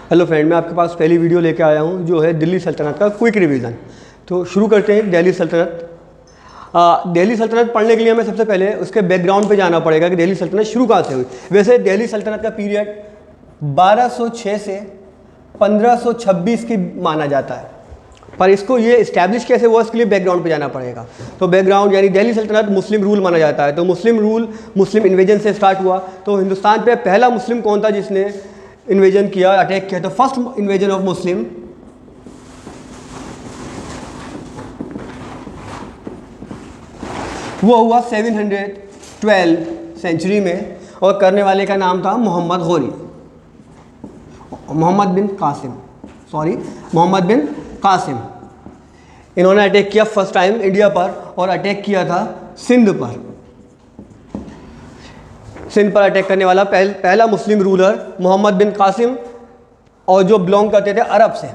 Hello friend, मैं आपके पास पहली वीडियो लेके आया हूँ जो है दिल्ली सल्तनत का क्विक रिवीजन। तो शुरू करते हैं दिल्ली सल्तनत। दिल्ली सल्तनत पढ़ने के लिए हमें सबसे पहले उसके बैकग्राउंड पे जाना पड़ेगा कि दिल्ली सल्तनत शुरू कहाँ से हुई। वैसे दिल्ली सल्तनत का पीरियड 1206 से 1526 की माना जाता है, पर इसको ये इस्टेब्लिश कैसे हुआ इसके लिए बैकग्राउंड पे जाना पड़ेगा। तो बैकग्राउंड यानी दिल्ली सल्तनत मुस्लिम रूल माना जाता है, तो मुस्लिम रूल मुस्लिम इन्वेजन से स्टार्ट हुआ। तो हिंदुस्तान पे पहला मुस्लिम कौन था जिसने इन्वेजन किया, अटैक किया? तो फर्स्ट इन्वेजन ऑफ मुस्लिम वो हुआ 712 सेंचुरी में, और करने वाले का नाम था मोहम्मद गौरी, मोहम्मद बिन कासिम। इन्होंने अटैक किया फर्स्ट टाइम इंडिया पर, और अटैक किया था सिंध पर। सिंध पर अटैक करने वाला पहला मुस्लिम रूलर मोहम्मद बिन कासिम, और जो बिलोंग करते थे अरब से।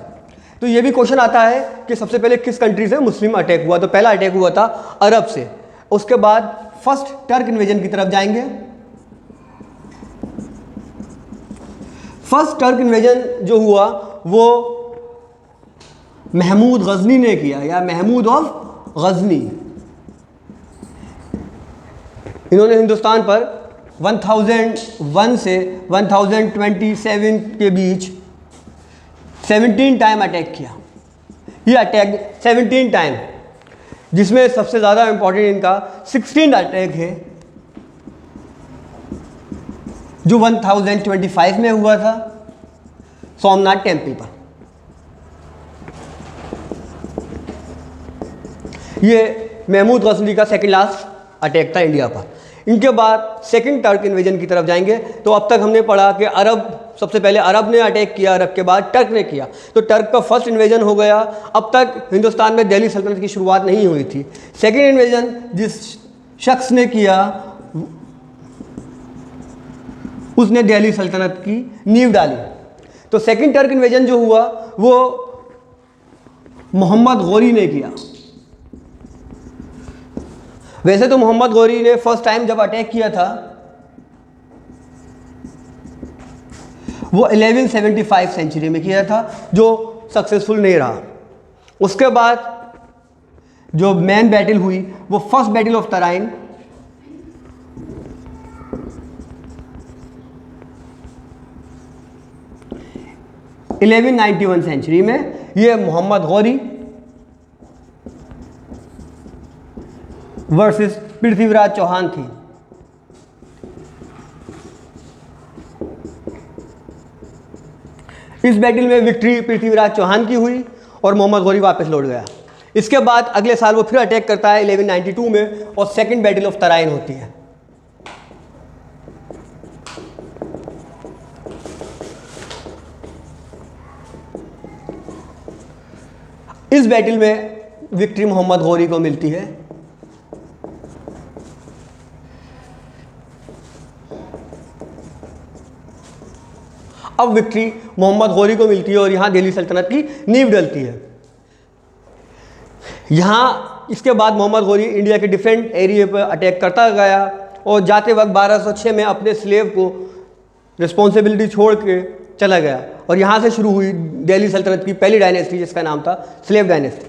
तो ये भी क्वेश्चन आता है कि सबसे पहले किस कंट्री से मुस्लिम अटैक हुआ। तो पहला अटैक हुआ था अरब से। उसके बाद फर्स्ट टर्क इन्वेजन की तरफ जाएंगे। फर्स्ट टर्क इन्वेजन जो हुआ वो महमूद गजनी ने किया, या महमूद ऑफ गजनी। इन्होंने हिंदुस्तान पर 1001 से 1027 के बीच 17 टाइम अटैक किया। ये अटैक 17 टाइम, जिसमें सबसे ज़्यादा इंपॉर्टेंट इनका 16 अटैक है जो 1025 में हुआ था सोमनाथ टेम्पल पर। ये महमूद गजनी का सेकंड लास्ट अटैक था इंडिया पर। इनके बाद सेकंड टर्क इन्वेजन की तरफ जाएंगे। तो अब तक हमने पढ़ा कि अरब, सबसे पहले अरब ने अटैक किया, अरब के बाद टर्क ने किया। तो टर्क का फर्स्ट इन्वेजन हो गया। अब तक हिंदुस्तान में दिल्ली सल्तनत की शुरुआत नहीं हुई थी। सेकंड इन्वेजन जिस शख्स ने किया उसने दिल्ली सल्तनत की नींव डाली। तो सेकंड टर्क इन्वेजन जो हुआ वो मोहम्मद गौरी ने किया। वैसे तो मोहम्मद गौरी ने फर्स्ट टाइम जब अटैक किया था वो 1175 सेंचुरी में किया था, जो सक्सेसफुल नहीं रहा। उसके बाद जो मेन बैटल हुई वो first battle of Tarain 1191 century में। ये मोहम्मद गौरी वर्सेस पृथ्वीराज चौहान थी। इस बैटल में विक्ट्री पृथ्वीराज चौहान की हुई और मोहम्मद गौरी वापस लौट गया। इसके बाद अगले साल वो फिर अटैक करता है 1192 में, और सेकंड बैटल ऑफ तराइन होती है। इस बैटल में विक्ट्री मोहम्मद गौरी को मिलती है। अब विक्ट्री मोहम्मद गौरी को मिलती है और यहाँ दिल्ली सल्तनत की नींव डलती है। यहाँ इसके बाद मोहम्मद गौरी इंडिया के डिफरेंट एरिया पर अटैक करता गया, और जाते वक्त 1206 में अपने स्लेव को रिस्पॉन्सिबिलिटी छोड़ के चला गया। और यहाँ से शुरू हुई दिल्ली सल्तनत की पहली डायनेस्टी, जिसका नाम था स्लेव डायनेस्टी।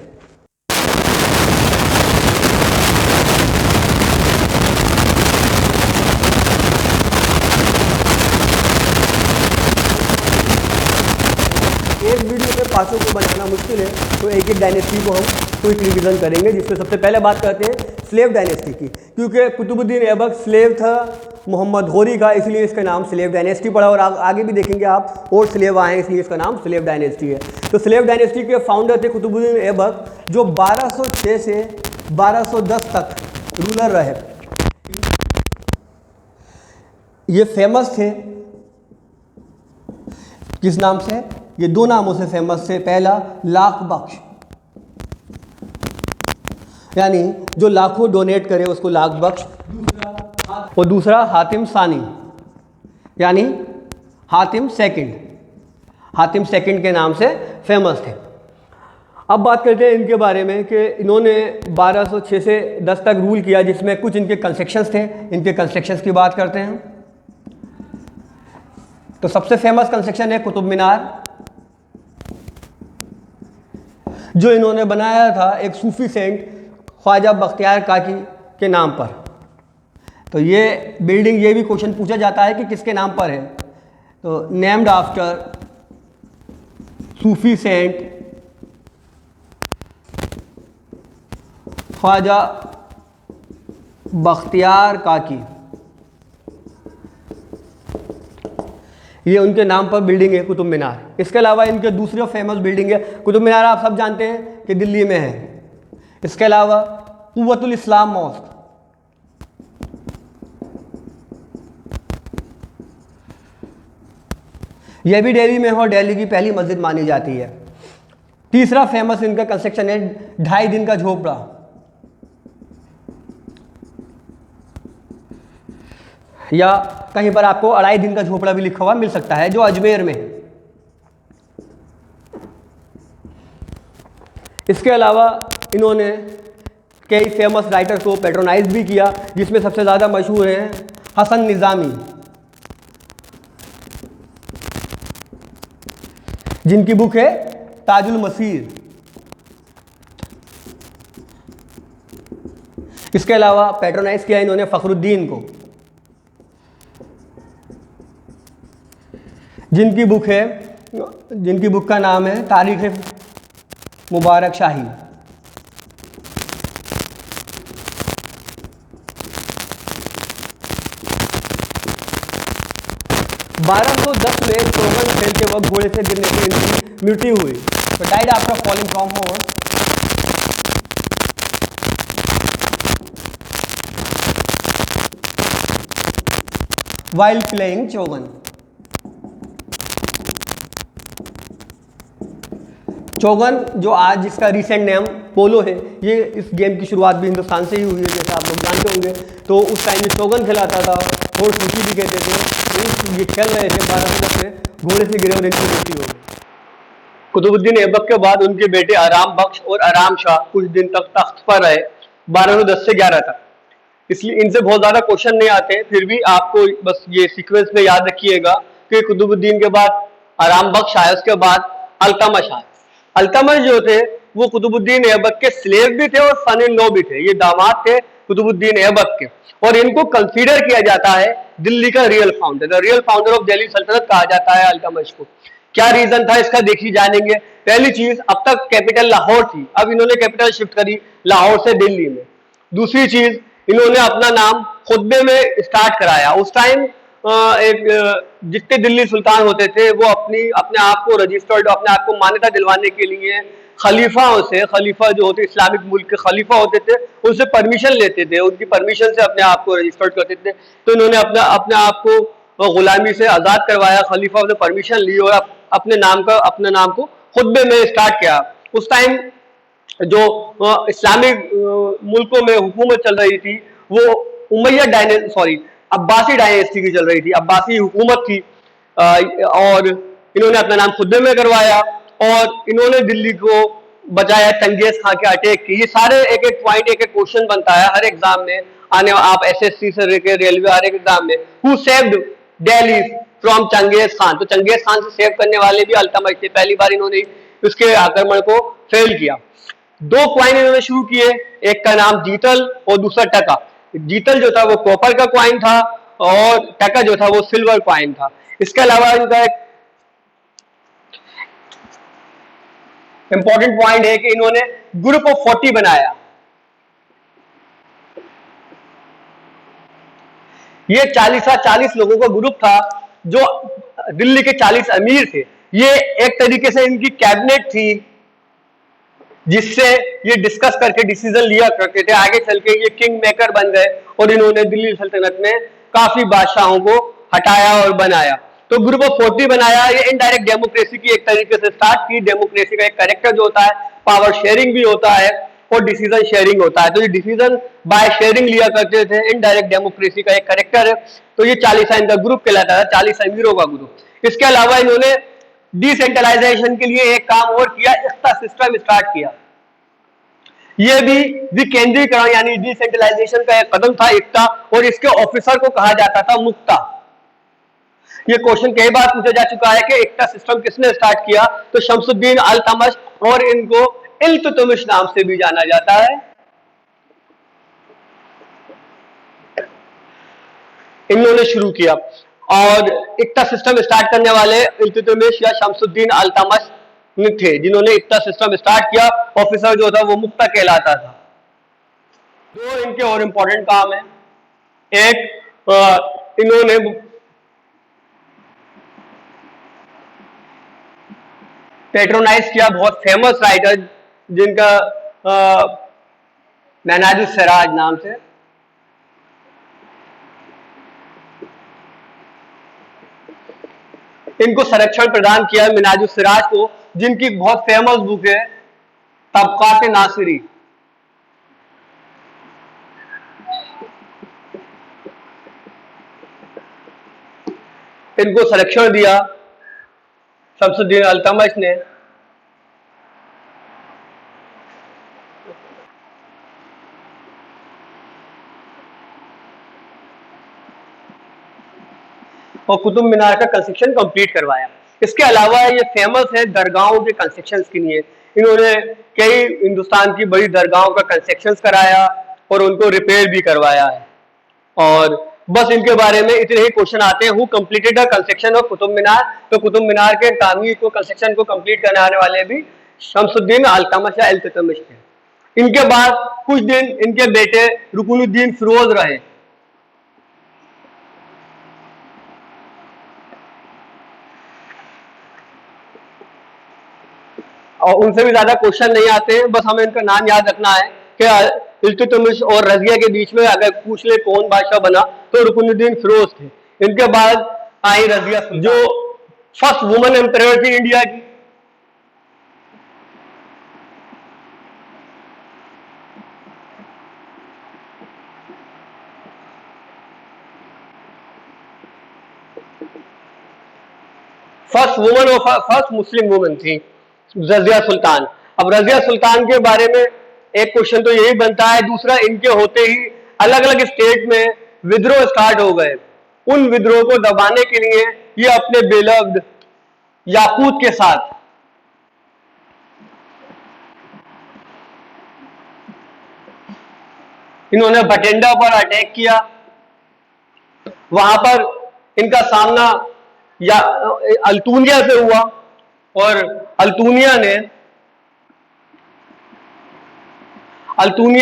एक वीडियो में पाँचों को बनाना मुश्किल है, तो एक एक डायनेस्टी को हम क्विक रिवीजन करेंगे, जिसमें सबसे पहले बात करते हैं स्लेव डायनेस्टी की। क्योंकि कुतुबुद्दीन ऐबक स्लेव था मोहम्मद गौरी का, इसलिए इसका नाम स्लेव डायनेस्टी पड़ा, और आगे भी देखेंगे आप और स्लेव आए, इसलिए इसका नाम स्लेव डायनेस्टी है। तो स्लेव डायनेस्टी के फाउंडर थे कुतुबुद्दीन ऐबक, जो 1206 से 1210 तक रूलर रहे। ये फेमस थे किस नाम से? ये दो नामों से फेमस थे। पहला लाख बख्श, यानी जो लाखों डोनेट करे उसको लाख बख्श, और दूसरा हातिम सानी, यानी हातिम सेकंड के नाम से फेमस थे। अब बात करते हैं इनके बारे में कि इन्होंने 1206 से 10 तक रूल किया, जिसमें कुछ इनके कंस्ट्रक्शंस थे। इनके कंस्ट्रक्शंस की बात करते हैं। तो सबसे फेमस कंस्ट्रक्शन है कुतुब मीनार, जो इन्होंने बनाया था एक सूफी सेंट ख्वाजा बख्तियार काकी के नाम पर। तो ये बिल्डिंग, ये भी क्वेश्चन पूछा जाता है कि किसके नाम पर है, तो named after Sufi saint Khwaja Bakhtiyar काकी, ये उनके नाम पर बिल्डिंग है कुतुब मीनार। इसके अलावा इनके दूसरे फेमस बिल्डिंग है, कुतुब मीनार आप सब जानते हैं कि दिल्ली में है। इसके अलावा कुव्वतुल इस्लाम मॉस्क, यह भी दिल्ली में है और दिल्ली की पहली मस्जिद मानी जाती है। तीसरा फेमस इनका कंस्ट्रक्शन है 2.5 दिन का झोपड़ा, या कहीं पर आपको 2.5 दिन का झोपड़ा भी लिखा हुआ मिल सकता है, जो अजमेर में है। इसके अलावा इन्होंने कई फेमस राइटर्स को पैट्रोनाइज भी किया, जिसमें सबसे ज़्यादा मशहूर हैं हसन निज़ामी, जिनकी बुक है ताजुल मसीर। इसके अलावा पैट्रोनाइज किया इन्होंने फखरुद्दीन को, जिनकी बुक का नाम है तारीख मुबारक शाही। 1210 में चौगन खेलते वक्त घोड़े से गिरने से इनकी मृत्यु हुई। तो died after falling from horse. While playing chaugan. चौगन जो आज जिसका रिसेंट नेम पोलो है, ये इस गेम की शुरुआत भी हिंदुस्तान से ही हुई है, जैसे आप लोग जानते होंगे। तो उस टाइम में चौगन खिलाता था और खुशी भी कहते थे। ये खेल रहे थे 1210 में, घोड़े से गिरे और इनकी मृत्यु हो गई। कुतुबुद्दीन ऐबक के बाद उनके बेटे आराम बख्श और आराम शाह कुछ दिन तक तख्त पर रहे, 1210 से 11 तक। इसलिए इनसे बहुत ज्यादा क्वेश्चन नहीं आते, फिर भी आपको बस ये सीक्वेंस में याद रखिएगा कि कुतुबुद्दीन के बाद आराम बख्श आया, उसके बाद अल्तमश आया। अल्तमश जो थे वो कुतुबुद्दीन ऐबक के स्लेव भी थे और सन इन लॉ भी थे। ये दामाद थे कुतुबुद्दीन ऐबक के, और इनको कंसीडर किया जाता है दिल्ली का real founder, the real founder of Delhi सल्तनत कहा जाता है अल्तमश को। क्या रीजन था इसका देखिए जानेंगे। पहली चीज, अब तक कैपिटल लाहौर थी, अब इन्होंने कैपिटल शिफ्ट करी लाहौर से दिल्ली में। दूसरी चीज, इन्होंने अपना नाम खुतबे में स्टार्ट कराया। उस टाइम जितने दिल्ली सुल्तान होते थे वो अपने आप को रजिस्टर्ड, अपने आप को मान्यता दिलवाने के लिए खलीफाओं से, खलीफा जो होते इस्लामिक मुल्क के खलीफा होते थे, उनसे परमिशन लेते थे, उनकी परमिशन से अपने आप को रजिस्टर्ड करते थे। तो इन्होंने अपने आप को गुलामी से आजाद करवाया, खलीफा से परमिशन ली और अपने नाम को खुतबे में स्टार्ट किया। उस टाइम जो इस्लामिक मुल्कों में हुकूमत चल रही थी वो अब्बासी डायनेस्टी की चल रही थी, अब्बासी हुकूमत थी। और इन्होंने अपना नाम खुतबे में करवाया और इन्होंने दिल्ली को बचाया चंगेज खान के अटैक की। ये सारे एक एक पॉइंट, एक एक क्वेश्चन बनता है हर एग्जाम में आने, आप एसएससी से लेकर रेलवे हर एक एग्जाम में। Who saved Delhi from Genghis Khan, तो चंगेज खान से सेव करने वाले भी अल्तमश थे। पहली बार इन्होंने उसके आक्रमण को फेल किया। 2 क्वाइन इन्होंने शुरू किए, एक का नाम जीतल और दूसरा टका। जीतल जो था वो कॉपर का क्वाइन था और टका जो था वो सिल्वर क्वाइन था। इसके अलावा इनका एक इंपॉर्टेंट पॉइंट है कि इन्होंने ग्रुप ऑफ 40 बनाया। ये 40 लोगों का ग्रुप था जो दिल्ली के 40 अमीर थे। ये एक तरीके से इनकी कैबिनेट थी जिससे ये डिस्कस करके डिसीजन लिया करते थे। आगे चल के ये किंग मेकर बन गए और इन्होंने दिल्ली सल्तनत में काफी बादशाहों को हटाया और बनाया। तो ग्रुप ऑफ 40 बनाया। ये इनडायरेक्ट डेमोक्रेसी की एक तरीके से स्टार्ट की। डेमोक्रेसी का एक कैरेक्टर जो होता है, पावर शेयरिंग भी होता है और डिसीजन शेयरिंग होता है। तो ये डिसीजन बाय शेयरिंग लिया करते थे, इनडायरेक्ट डेमोक्रेसी का एक कैरेक्टर है। तो ये 40 इनका ग्रुप कहलाता है, 40 अमीरों का ग्रुप। इसके अलावा इन्होंने डिसेंट्रलाइजेशन के लिए एक काम और किया, इख्ता सिस्टम स्टार्ट किया। यह भी विकेंद्रीकरण यानी डिसेंट्रलाइजेशन का एक कदम था, इख्ता, और इसके ऑफिसर को कहा जाता था मुक्ता। यह क्वेश्चन कई बार पूछा जा चुका है कि इख्ता सिस्टम किसने स्टार्ट किया, तो शमसुद्दीन अल्तमश, और इनको इल्तुतमिश नाम से भी जाना जाता है। इन्होंने शुरू किया और इक्ता सिस्टम स्टार्ट करने वाले इल्तुतमिश या शमसुद्दीन अल्तमश थे, जिन्होंने इक्ता सिस्टम स्टार्ट किया। ऑफिसर जो था वो मुक्ता कहलाता था। दो इनके और इंपॉर्टेंट काम है। एक इन्होंने पेट्रोनाइज किया बहुत फेमस राइटर जिनका मिनाजुस सिराज नाम से। इनको संरक्षण प्रदान किया मिनाजुस सिराज को, जिनकी बहुत फेमस बुक है तबकात नासिरी। इनको संरक्षण दिया शमसुद्दीन अल्तमश ने। और कुतुब मीनार का कंस्ट्रक्शन कंप्लीट करवाया। इसके अलावा ये फेमस है दरगाहों के कंस्ट्रक्शन के लिए। इन्होंने कई हिंदुस्तान की बड़ी दरगाहों का कंस्ट्रक्शन कराया और उनको रिपेयर भी करवाया है। और बस इनके बारे में इतने ही क्वेश्चन आते हैं। Who completed the construction of Qutub Minar? तो कुतुब मीनार के तामीर को कंस्ट्रक्शन को कंप्लीट करने आने वाले भी शमसुद्दीन अल्तमश या इल्तुतमिश थे। इनके बाद कुछ दिन इनके बेटे रुकनुद्दीन फिरोज रहे। और उनसे भी ज्यादा क्वेश्चन नहीं आते हैं, बस हमें इनका नाम याद रखना है कि इल्तुतमिश और रजिया के बीच में अगर पूछ ले कौन बादशाह बना तो रुकनुद्दीन फिरोज थे। इनके बाद आई रजिया जो फर्स्ट वुमन एम्परर थी इंडिया की। फर्स्ट वुमन और फर्स्ट मुस्लिम वुमन थी रजिया सुल्तान। अब रजिया सुल्तान के बारे में एक क्वेश्चन तो यही बनता है। दूसरा, इनके होते ही अलग अलग स्टेट में विद्रोह स्टार्ट हो गए। उन विद्रोह को दबाने के लिए ये अपने बेलव्ड याकूत के साथ इन्होंने भटिंडा पर अटैक किया। वहां पर इनका सामना या अल्तूनिया से हुआ और अल्तूनिया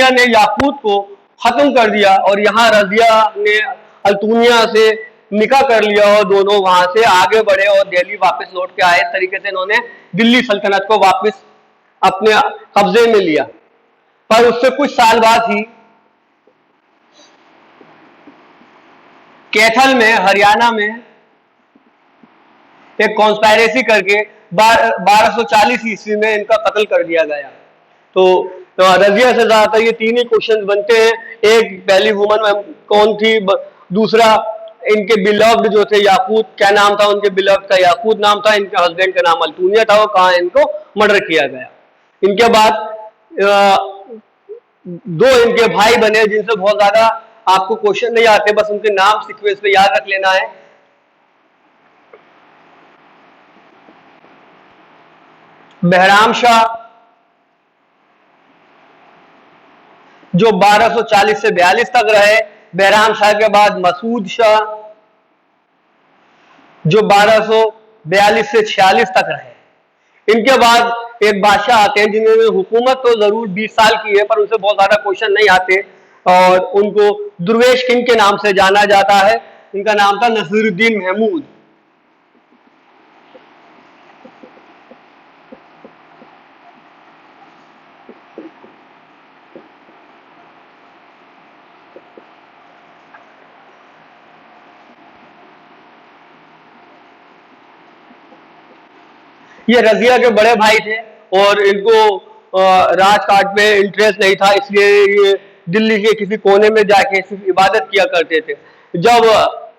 ने याकूत को खत्म कर दिया और यहाँ रजिया ने अल्तूनिया से निकाह कर लिया और दोनों वहां से आगे बढ़े और दिल्ली वापस लौट के आए। इस तरीके से इन्होंने दिल्ली सल्तनत को वापस अपने कब्जे में लिया। पर उससे कुछ साल बाद ही कैथल में हरियाणा में एक कॉन्स्पायरेसी करके 1240 ईस्वी में इनका कत्ल कर दिया गया। तो रजिया से ज्यादातर ये तीन ही क्वेश्चन बनते हैं। एक, पहली वुमन कौन थी? दूसरा, इनके बिलव्ड जो थे याकूत, क्या नाम था उनके बिलव्ड का? याकूत नाम था। इनके हस्बैंड का नाम अल्तूनिया था। वो कहाँ इनको मर्डर किया गया। इनके बाद दो इनके भाई बने जिनसे बहुत ज्यादा आपको क्वेश्चन नहीं आते, बस उनके नाम सीक्वेंस पे याद रख लेना है। बहराम शाह जो 1240 से 42 तक रहे। बहराम शाह के बाद मसूद शाह जो 1242 से 46 तक रहे। इनके बाद एक बादशाह आते हैं जिन्होंने हुकूमत तो जरूर 20 साल की है, पर उनसे बहुत ज्यादा क्वेश्चन नहीं आते और उनको दुर्वेश किंग के नाम से जाना जाता है। इनका नाम था नसीरुद्दीन महमूद। ये रजिया के बड़े भाई थे और इनको राजकाट पे इंटरेस्ट नहीं था, इसलिए ये दिल्ली के किसी कोने में जाके सिर्फ इबादत किया करते थे। जब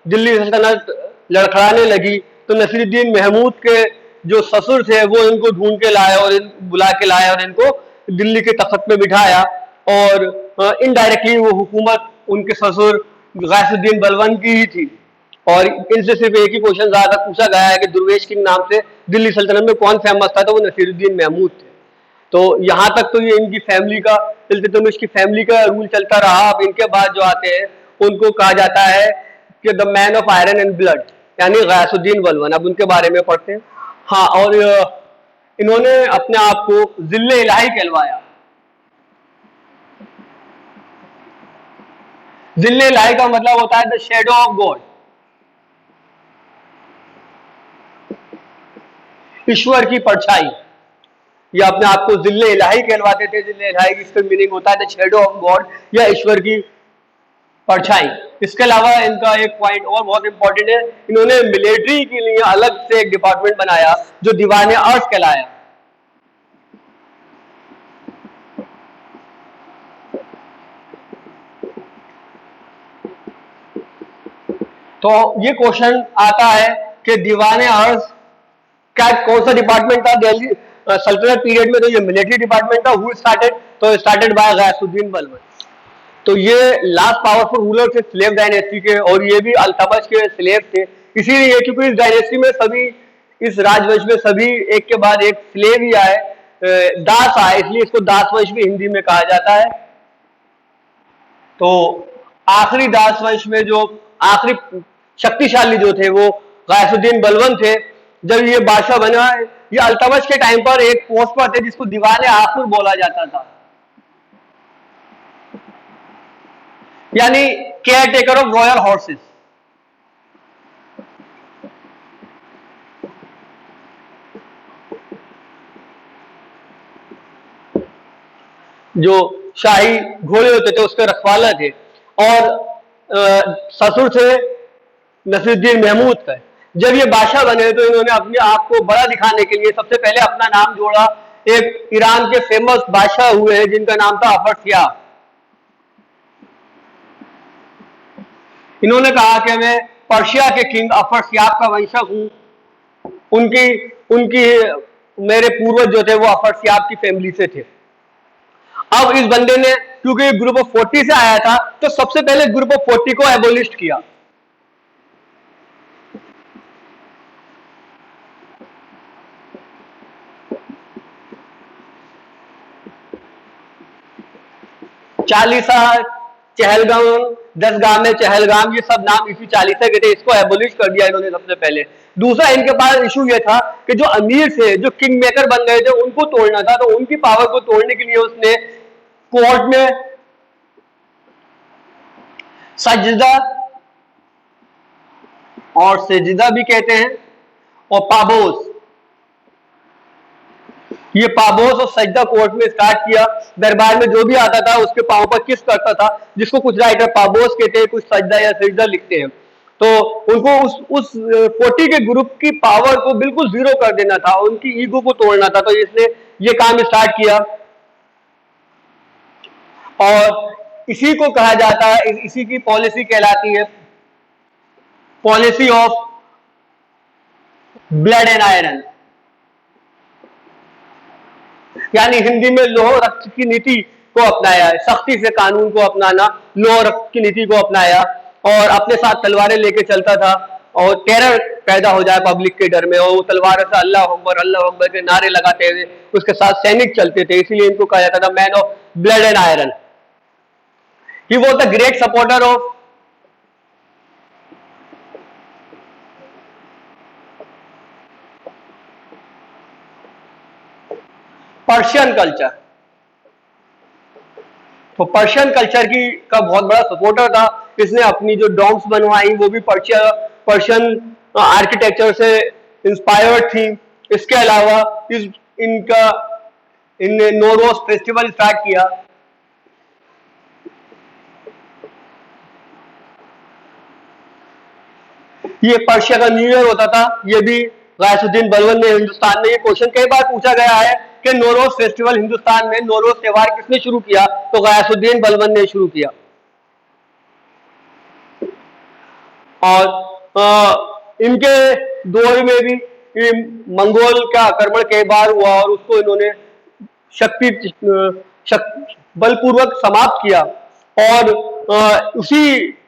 दिल्ली सल्तनत लड़खड़ाने लगी तो नसीरुद्दीन महमूद के जो ससुर थे वो इनको ढूंढ के लाए और बुला के लाए और इनको दिल्ली के तख्त पे बिठाया और इनडायरेक्टली वो हुकूमत उनके ससुर गैसुद्दीन बलबन की ही थी। और इनसे सिर्फ एक ही क्वेश्चन ज्यादा पूछा गया है कि दुर्वेश किंग नाम से दिल्ली सल्तनत में कौन फेमस था, तो वो नसीरुद्दीन महमूद थे। तो यहाँ तक तो ये इनकी फैमिली का इल्तुतमिश की फैमिली का रूल चलता रहा। अब इनके बाद जो आते हैं उनको कहा जाता है कि the man of iron and blood, यानी गयासुद्दीन बलबन। अब उनके बारे में पढ़ते हैं। हाँ, और इन्होंने अपने आप को जिल्ले इलाही कहलवाया। जिल्ले इलाही का मतलब होता है द शेडो ऑफ गॉड, ईश्वर की परछाई। ये अपने आप को जिल्ले इलाही कहलवाते थे। जिल्ले इलाही की इसका मीनिंग होता है द शेडो ऑफ गॉड, या ईश्वर की परछाई। इसके अलावा इनका एक पॉइंट और बहुत इंपॉर्टेंट है, इन्होंने मिलिट्री के लिए अलग से एक डिपार्टमेंट बनाया जो दीवाने अर्श कहलाया। तो ये क्वेश्चन आता है कि दीवाने अर्श क्या कौन सा डिपार्टमेंट था दिल्ली सल्तनत पीरियड में? तो ये मिलिट्री डिपार्टमेंट था। Who started? तो स्टार्टेड बाय गयासुद्दीन बलबन। तो ये लास्ट पावरफुल रूलर थे स्लेव डायनेस्टी के, और ये भी अल्तमश के स्लेव थे। इसीलिए क्योंकि इस डायनेस्टी में सभी, इस राजवंश में सभी एक के बाद एक स्लेव ही आए, दास आए, इसलिए इसको दासवंश भी हिंदी में कहा जाता है। तो आखिरी दासवंश में जो आखिरी शक्तिशाली जो थे वो गयासुद्दीन बलबन थे। जब ये बादशाह बना, ये अल्तमश के टाइम पर एक पोस्ट पर थे जिसको दीवाने आखिर बोला जाता था, यानी care taker of royal horses. जो शाही घोड़े होते थे उसके रखवाला थे। और ससुर थे नसीरुद्दीन महमूद का। जब ये बादशाह बने तो इन्होंने अपने आप को बड़ा दिखाने के लिए सबसे पहले अपना नाम जोड़ा एक ईरान के फेमस बादशाह हुए हैं जिनका नाम था अफरसियाब। इन्होंने कहा कि मैं पर्शिया के किंग अफरसियाब का वंशज हूं। उनकी उनकी मेरे पूर्वज जो थे वो अफरसियाब की फैमिली से थे। अब इस बंदे ने, क्योंकि ग्रुप ऑफ 40 से आया था, तो सबसे पहले ग्रुप ऑफ 40 को एबोलिश किया। चालीसा, चहलगाम, 10 गांव में चहलगाम, ये सब नाम इसी चालीसा के थे। इसको एबोलिश कर दिया इन्होंने सबसे पहले। दूसरा, इनके पास इशू ये था कि जो अमीर थे, जो किंग मेकर बन गए थे, उनको तोड़ना था। तो उनकी पावर को तोड़ने के लिए उसने कोर्ट में सजदा और सजदा भी कहते हैं, और पाबोस, ये पाबोस और सजदा कोर्ट में स्टार्ट किया। दरबार में जो भी आता था उसके पांव पर किस करता था, जिसको कुछ राइटर पाबोस कहते हैं, कुछ सजदा या सजदा लिखते हैं। तो उनको उस 40 के ग्रुप की पावर को बिल्कुल जीरो कर देना था, उनकी ईगो को तोड़ना था। तो इसने ये काम स्टार्ट किया, और इसी को कहा जाता है, इसी की पॉलिसी कहलाती है policy of blood and iron, यानी हिंदी में लोह रक्त की नीति को अपनाया है। सख्ती से कानून को अपनाना, लोह रक्त की नीति को अपनाया, और अपने साथ तलवारें लेके चलता था, और टेरर पैदा हो जाए पब्लिक के डर में, और वो तलवार से अल्लाह अकबर के नारे लगाते हुए उसके साथ सैनिक चलते थे। इसीलिए इनको कहा जाता था man of blood and iron. He was the great supporter of Persian culture. तो पर्शियन कल्चर की का बहुत बड़ा सपोर्टर था। इसने अपनी जो डॉम्स बनवाई वो भी पर्शियन आर्किटेक्चर से इंस्पायर्ड थी। इसके अलावा इनने नोरोज फेस्टिवल स्टार्ट किया। ये पर्शिया का न्यू ईयर होता था। ये भी गयासुद्दीन बलबन ने हिंदुस्तान में, ये क्वेश्चन कई बार पूछा गया है कि नोरोज फेस्टिवल हिंदुस्तान में, नोरोज त्योहार किसने शुरू किया? तो गयासुद्दीन बलबन ने शुरू किया। और इनके दौर में भी मंगोल का आक्रमण कई बार हुआ, और उसको इन्होंने बलपूर्वक समाप्त किया। और उसी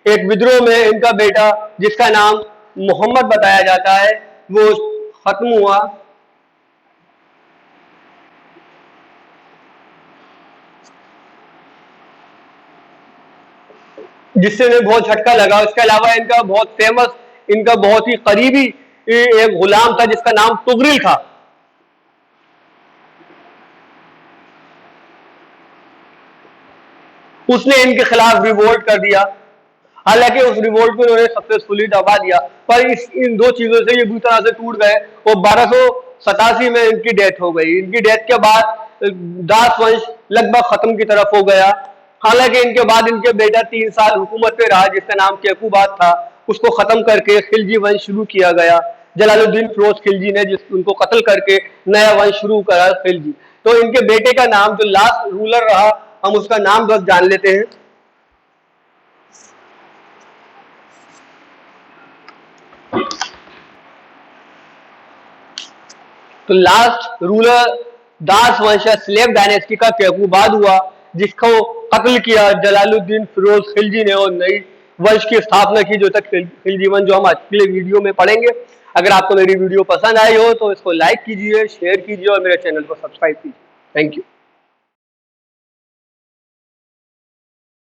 एक विद्रोह में इनका बेटा, जिसका नाम मोहम्मद बताया जाता है, वो खत्म हुआ। जिससे इन्हें बहुत झटका लगा। उसके अलावा इनका बहुत फेमस, इनका बहुत ही करीबी एक गुलाम था जिसका नाम तुगरिल था। उसने इनके खिलाफ रिवोल्ट कर दिया। हालांकि उस रिवोल्ट को उन्होंने सक्सेसफुली दबा दिया, पर इन दो चीजों से ये बुरी तरह से टूट गए। और 1287 में इनकी डेथ हो गई। इनकी डेथ के बाद दास वंश लगभग खत्म की तरफ हो गया। हालांकि इनके बाद इनके बेटा 3 साल हुकूमत पे रहा, जिसका नाम कैकूबाद था। उसको खत्म करके खिलजी वंश शुरू किया गया। जलालुद्दीन फिरोज खिलजी ने उनको कत्ल करके नया वंश शुरू करा, खिलजी। तो इनके बेटे का नाम, जो लास्ट रूलर रहा, हम उसका नाम बस जान लेते हैं। तो लास्ट रूलर दास वंश स्लेव डायनेस्टी का कैकूबाद हुआ, जिसको कत्ल किया जलालुद्दीन फिरोज खिलजी ने और नई वंश की स्थापना की, जो तक खिलजी वंश, जो हम अगले वीडियो में पढ़ेंगे। अगर आपको मेरी वीडियो पसंद आई हो तो इसको लाइक कीजिए, शेयर कीजिए और मेरे चैनल को सब्सक्राइब कीजिए। Thank you.